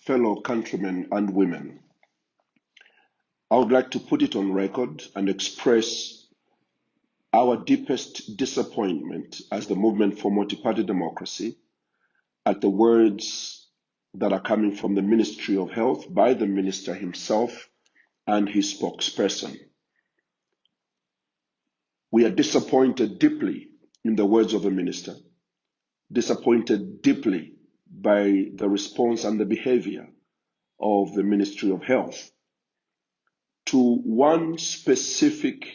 fellow countrymen and women. I would like to put it on record and express our deepest disappointment as the Movement for Multi-Party Democracy at the words that are coming from the Ministry of Health by the Minister himself and his spokesperson. We are disappointed deeply in the words of the Minister, disappointed deeply by the response and the behavior of the Ministry of Health to one specific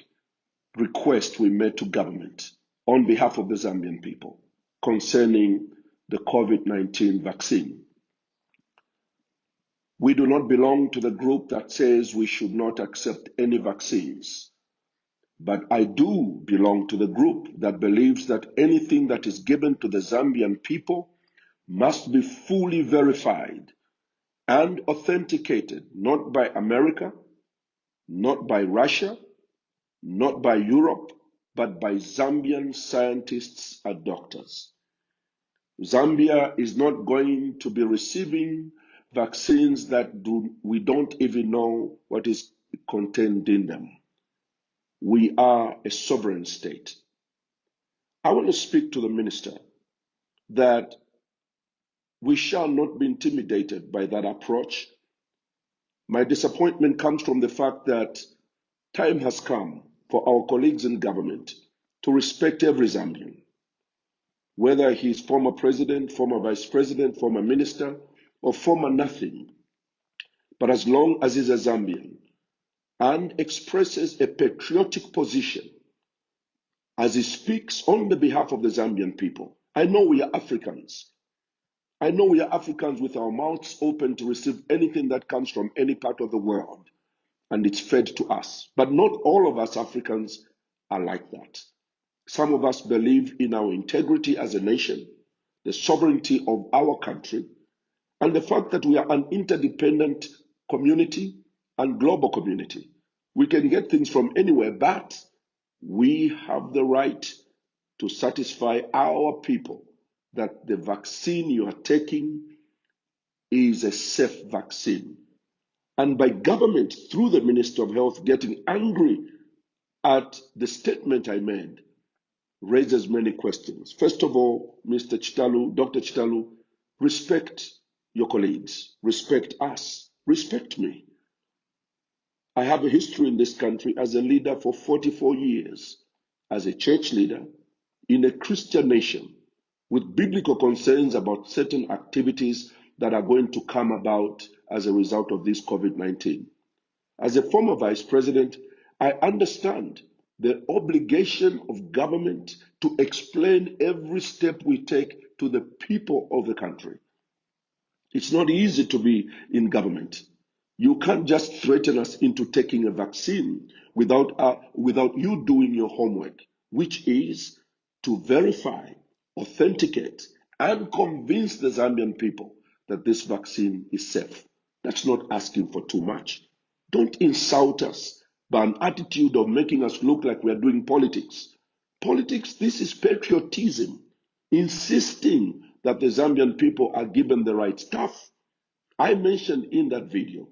request we made to government on behalf of the Zambian people concerning the COVID-19 vaccine. We do not belong to the group that says we should not accept any vaccines, but I do belong to the group that believes that anything that is given to the Zambian people must be fully verified and authenticated, not by America, not by Russia, not by Europe, but by Zambian scientists and doctors. Zambia is not going to be receiving vaccines that we don't even know what is contained in them. We are a sovereign state. I want to speak to the minister that we shall not be intimidated by that approach. My disappointment comes from the fact that time has come for our colleagues in government to respect every Zambian, whether he is former president, former vice president, former minister, or former nothing. But as long as he's a Zambian and expresses a patriotic position as he speaks on the behalf of the Zambian people, I know we are Africans. I know we are Africans with our mouths open to receive anything that comes from any part of the world, and it's fed to us. But not all of us Africans are like that. Some of us believe in our integrity as a nation, the sovereignty of our country, and the fact that we are an interdependent community and global community. We can get things from anywhere, but we have the right to satisfy our people that the vaccine you are taking is a safe vaccine. And by government, through the Minister of Health, getting angry at the statement I made, raises many questions. First of all, Mr. Chitalu, Dr. Chitalu, respect your colleagues, respect us, respect me. I have a history in this country as a leader for 44 years, as a church leader in a Christian nation with biblical concerns about certain activities that are going to come about as a result of this COVID-19. As a former vice president, I understand the obligation of government to explain every step we take to the people of the country. It's not easy to be in government. You can't just threaten us into taking a vaccine without you doing your homework, which is to verify, authenticate, and convince the Zambian people that this vaccine is safe. That's not asking for too much. Don't insult us by an attitude of making us look like we are doing politics. Politics, this is patriotism, insisting that the Zambian people are given the right stuff. I mentioned in that video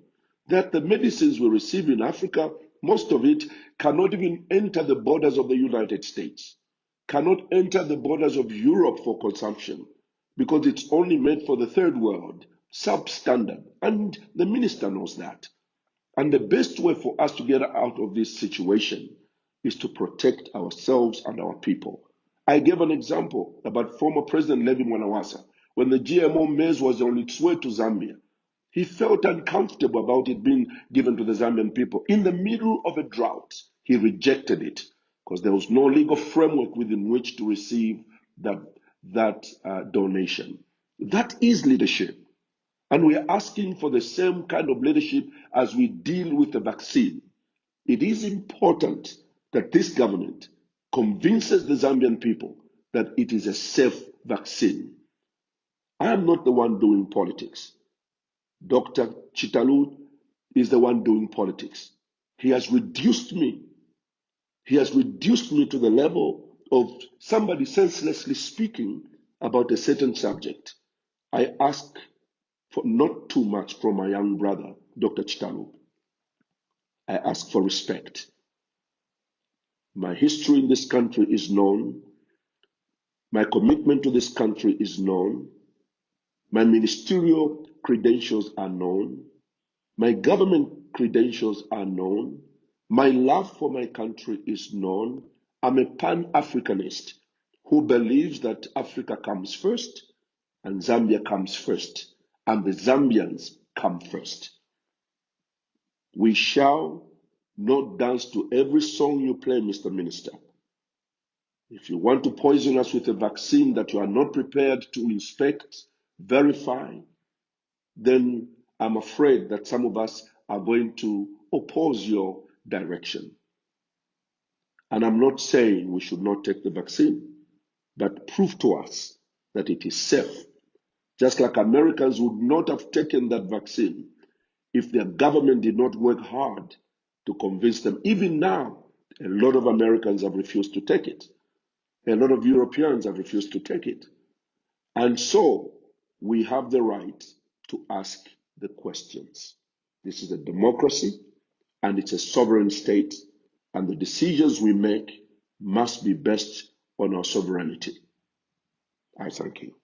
that the medicines we receive in Africa, most of it cannot even enter the borders of the United States, cannot enter the borders of Europe for consumption, because it's only made for the third world, substandard, and the minister knows that. And the best way for us to get out of this situation is to protect ourselves and our people. I gave an example about former President Levi Mwanawasa. When the GMO maize was on its way to Zambia, he felt uncomfortable about it being given to the Zambian people. In the middle of a drought, he rejected it because there was no legal framework within which to receive that donation. That is leadership. And we are asking for the same kind of leadership as we deal with the vaccine. It is important that this government convinces the Zambian people that it is a safe vaccine. I am not the one doing politics. Dr. Chitalu is the one doing politics. He has reduced me. He has reduced me to the level of somebody senselessly speaking about a certain subject. I ask for not too much from my young brother, Dr. Chitalu. I ask for respect. My history in this country is known. My commitment to this country is known. My ministerial credentials are known. My government credentials are known. My love for my country is known. I'm a Pan-Africanist who believes that Africa comes first and Zambia comes first, and the Zambians come first. We shall not dance to every song you play, Mr. Minister. If you want to poison us with a vaccine that you are not prepared to inspect, verify, then I'm afraid that some of us are going to oppose your direction. And I'm not saying we should not take the vaccine, but prove to us that it is safe. Just like Americans would not have taken that vaccine if their government did not work hard to convince them. Even now, a lot of Americans have refused to take it. A lot of Europeans have refused to take it. And so we have the right to ask the questions. This is a democracy and it's a sovereign state, and the decisions we make must be based on our sovereignty. I thank you.